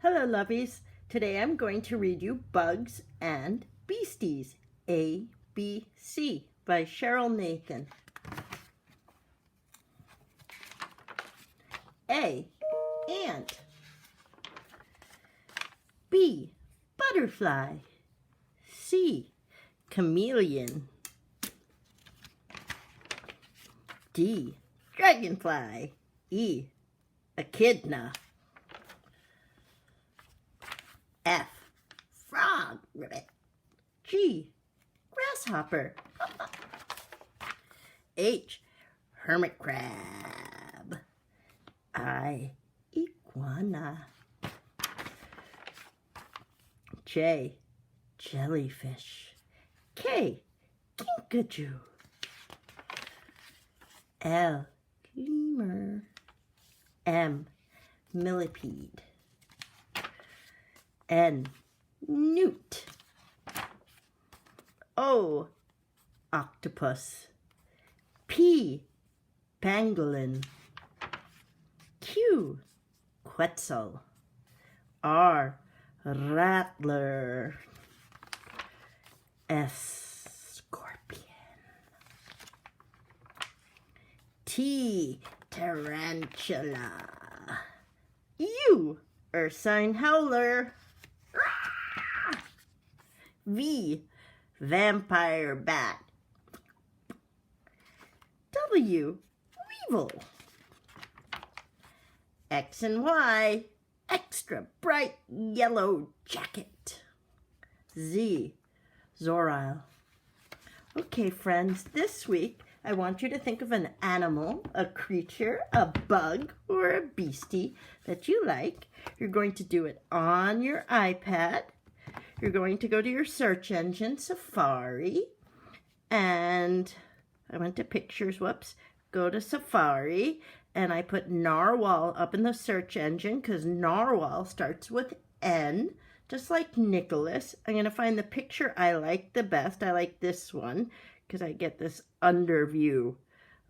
Hello, lovies. Today I'm going to read you Bugs and Beasties, A, B, C by Cheryl Nathan. A, ant. B, butterfly. C, chameleon. D, dragonfly. E, echidna. F, frog, ribbit. G, grasshopper. H, hermit crab. I, iguana. J, jellyfish. K, kinkajou. L, lemur. M, millipede. N, newt. O, octopus. P, pangolin. Q, quetzal. R, rattler. S, scorpion. T, tarantula. U, ursine howler. V, vampire bat. W, weevil. X and Y, extra bright yellow jacket. Z, zorile. Okay, friends, this week I want you to think of an animal, a creature, a bug, or a beastie that you like. You're going to do it on your iPad. You're going to go to your search engine, Safari, and I went to pictures, whoops, go to Safari, and I put narwhal up in the search engine because narwhal starts with N, just like Nicholas. I'm going to find the picture I like the best. I like this one because I get this under view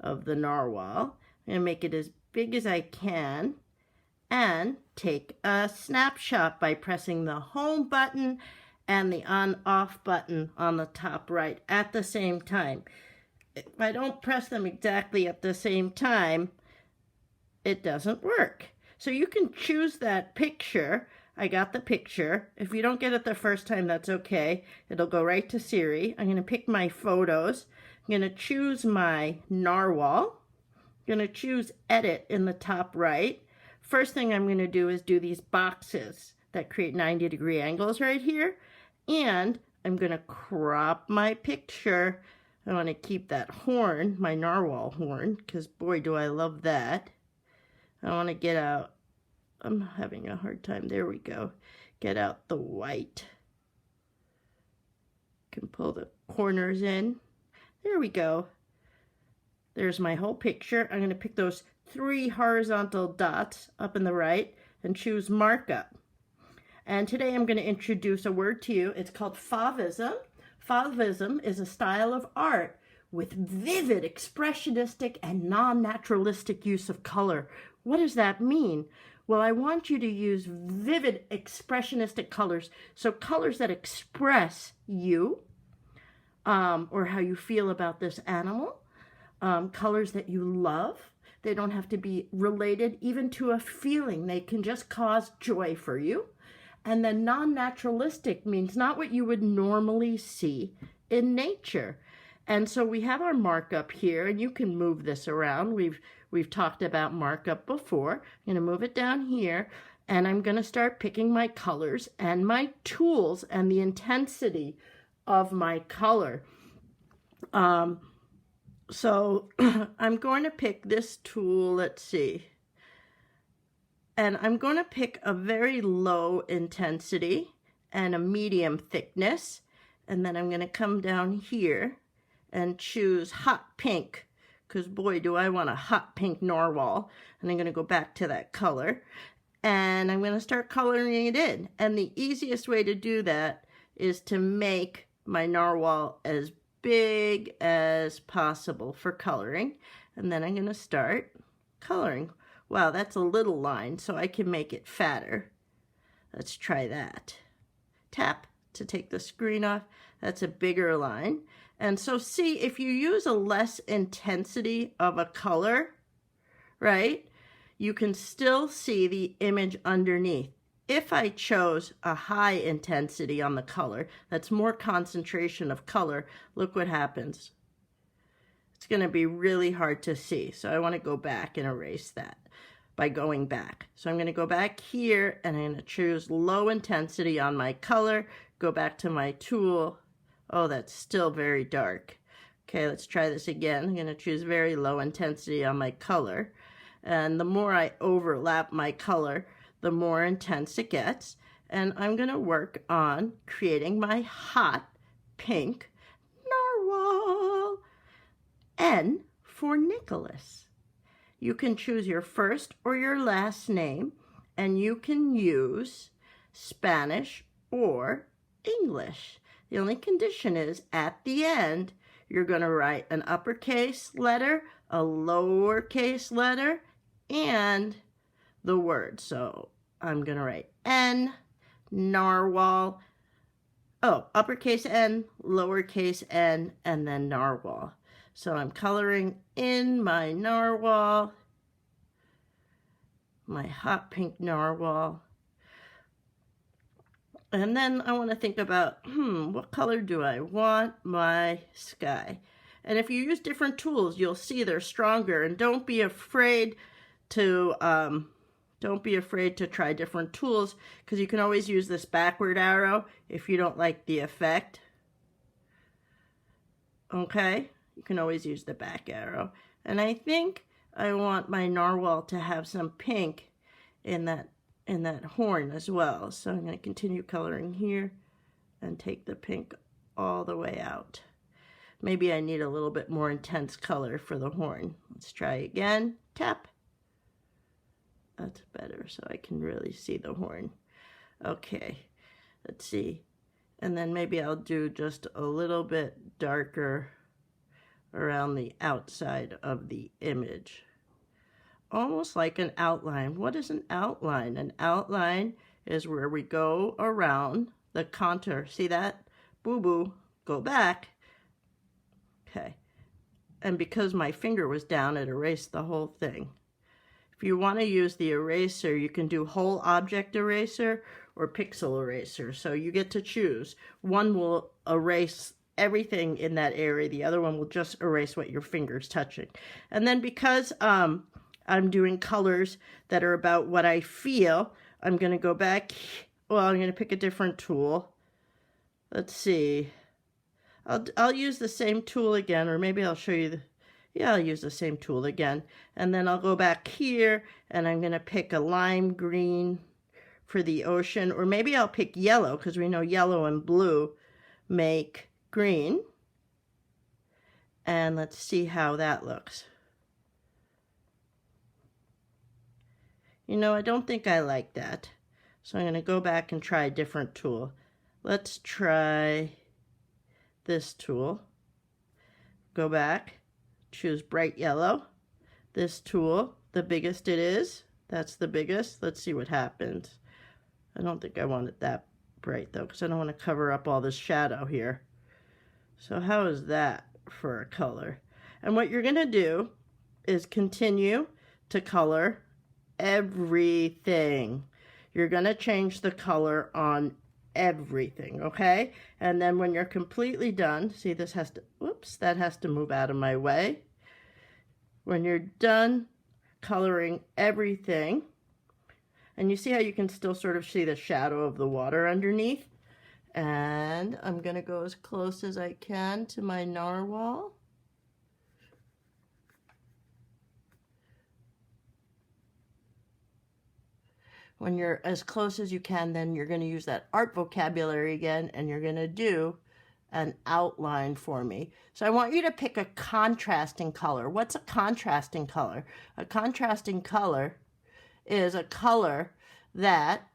of the narwhal. I'm going to make it as big as I can and take a snapshot by pressing the home button and the on-off button on the top right at the same time. If I don't press them exactly at the same time, it doesn't work. So you can choose that picture. I got the picture. If you don't get it the first time, that's okay. It'll go right to Siri. I'm going to pick my photos. I'm going to choose my narwhal. I'm going to choose edit in the top right. First thing I'm going to do is do these boxes that create 90-degree angles right here. And I'm going to crop my picture. I want to keep that horn, my narwhal horn, because boy, do I love that. I want to get out, I'm having a hard time, there we go. Get out the white. Can pull the corners in. There we go. There's my whole picture. I'm going to pick those 3 horizontal dots up in the right and choose markup. And today I'm going to introduce a word to you. It's called fauvism. Fauvism is a style of art with vivid, expressionistic, and non-naturalistic use of color. What does that mean? Well, I want you to use vivid, expressionistic colors. So colors that express you or how you feel about this animal. Colors that you love. They don't have to be related even to a feeling. They can just cause joy for you. And then non-naturalistic means not what you would normally see in nature. And so we have our markup here, and you can move this around. We've talked about markup before. I'm going to move it down here, and I'm going to start picking my colors and my tools and the intensity of my color. So I'm going to pick this tool, let's see. And I'm going to pick a very low intensity and a medium thickness. And then I'm going to come down here and choose hot pink. Because boy, do I want a hot pink narwhal. And I'm going to go back to that color. And I'm going to start coloring it in. And the easiest way to do that is to make my narwhal as big as possible for coloring. And then I'm going to start coloring. Wow, that's a little line, so I can make it fatter. Let's try that. Tap to take the screen off. That's a bigger line. And so see, if you use a less intensity of a color, right, you can still see the image underneath. If I chose a high intensity on the color, that's more concentration of color, look what happens. It's going to be really hard to see. So I want to go back and erase that by going back. So I'm going to go back here and I'm going to choose low intensity on my color, go back to my tool. Oh, that's still very dark. Okay, let's try this again. I'm going to choose very low intensity on my color. And the more I overlap my color, the more intense it gets. And I'm going to work on creating my hot pink narwhal. N for Nicholas. You can choose your first or your last name, and you can use Spanish or English. The only condition is at the end, you're going to write an uppercase letter, a lowercase letter, and the word. So I'm going to write N, narwhal, uppercase N, lowercase n, and then narwhal. So I'm coloring in my narwhal, my hot pink narwhal. And then I want to think about, what color do I want my sky? And if you use different tools, you'll see they're stronger. And don't be afraid to try different tools, because you can always use this backward arrow if you don't like the effect. Okay, you can always use the back arrow. And I think I want my narwhal to have some pink in that horn as well. So I'm going to continue coloring here and take the pink all the way out. Maybe I need a little bit more intense color for the horn. Let's try again. Tap. That's better, so I can really see the horn. Okay, let's see. And then maybe I'll do just a little bit darker around the outside of the image. Almost like an outline. What is an outline? An outline is where we go around the contour. See that? Boo-boo. Go back. Okay. And because my finger was down, it erased the whole thing. If you want to use the eraser, you can do whole object eraser or pixel eraser. So you get to choose. One will erase everything in that area. The other one will just erase what your finger's touching. And then because I'm doing colors that are about what I feel, I'm going to go back. Well, I'm going to pick a different tool. Let's see. I'll use the same tool again, or maybe I'll show you I'll use the same tool again. And then I'll go back here and I'm going to pick a lime green for the ocean, or maybe I'll pick yellow because we know yellow and blue make green. And let's see how that looks. You know, I don't think I like that. So I'm going to go back and try a different tool. Let's try this tool. Go back, choose bright yellow. This tool, the biggest it is, that's the biggest. Let's see what happens. I don't think I want it that bright though, because I don't want to cover up all this shadow here. So how is that for a color? And what you're going to do is continue to color everything. You're going to change the color on everything, okay? And then when you're completely done, see this has to, whoops, that has to move out of my way. When you're done coloring everything, and you see how you can still sort of see the shadow of the water underneath? And I'm going to go as close as I can to my narwhal. When you're as close as you can, then you're going to use that art vocabulary again, and you're going to do an outline for me. So I want you to pick a contrasting color. What's a contrasting color? A contrasting color is a color that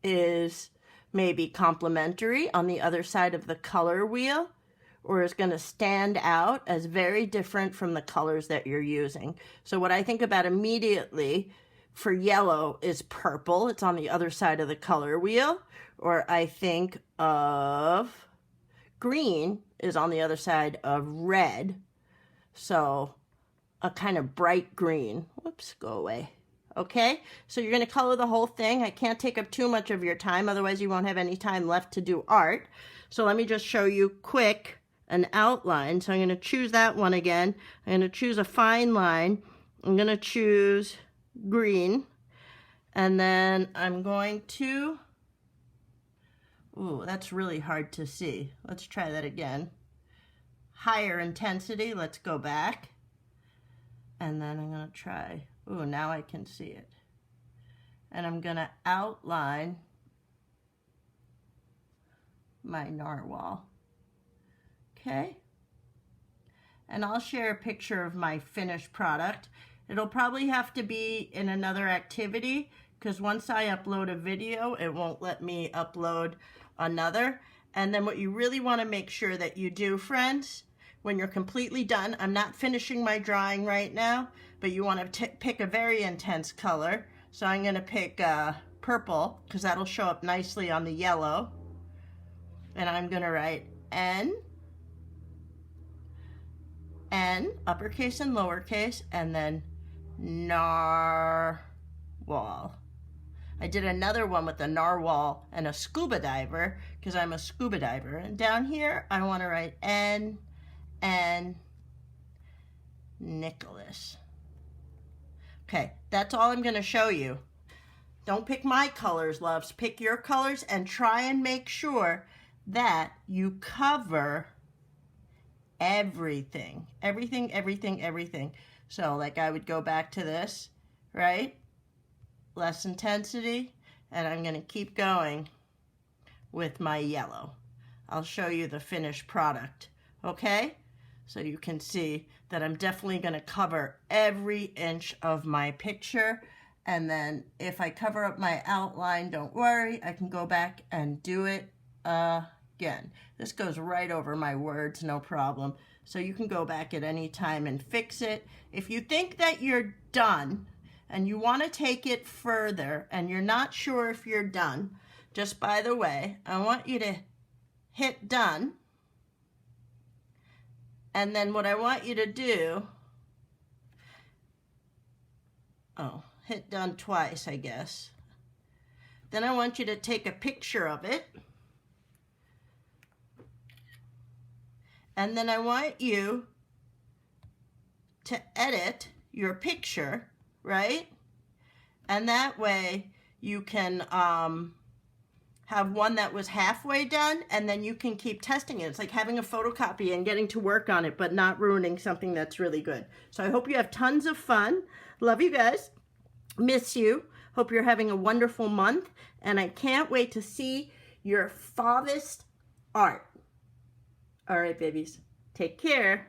is maybe complementary on the other side of the color wheel, or is going to stand out as very different from the colors that you're using. So what I think about immediately for yellow is purple. It's on the other side of the color wheel. Or I think of green is on the other side of red. So a kind of bright green. Whoops, go away. Okay, so you're going to color the whole thing. I can't take up too much of your time, otherwise you won't have any time left to do art. So let me just show you quick an outline. So I'm going to choose that one again. I'm going to choose a fine line. I'm going to choose green. And then I'm going to, ooh, that's really hard to see. Let's try that again. Higher intensity, let's go back. And then I'm going to try, ooh, now I can see it. And I'm going to outline my narwhal. Okay. And I'll share a picture of my finished product. It'll probably have to be in another activity because once I upload a video, it won't let me upload another. And then what you really want to make sure that you do, friends, when you're completely done, I'm not finishing my drawing right now, but you want to pick a very intense color. So I'm going to pick purple because that'll show up nicely on the yellow. And I'm going to write N, uppercase and lowercase, and then narwhal. I did another one with a narwhal and a scuba diver because I'm a scuba diver. And down here, I want to write N and Nicholas. Okay, that's all I'm going to show you. Don't pick my colors, loves. Pick your colors and try and make sure that you cover everything. Everything. So like I would go back to this, right? Less intensity, and I'm going to keep going with my yellow. I'll show you the finished product, okay? So you can see that I'm definitely going to cover every inch of my picture. And then if I cover up my outline, don't worry, I can go back and do it again. This goes right over my words, no problem. So you can go back at any time and fix it. If you think that you're done and you want to take it further and you're not sure if you're done, just by the way, I want you to hit done. And then what I want you to do, hit done twice, I guess. Then I want you to take a picture of it. And then I want you to edit your picture, right? And that way you can have one that was halfway done, and then you can keep testing it. It's like having a photocopy and getting to work on it, but not ruining something that's really good. So I hope you have tons of fun. Love you guys. Miss you. Hope you're having a wonderful month, and I can't wait to see your farthest art. All right, babies. Take care.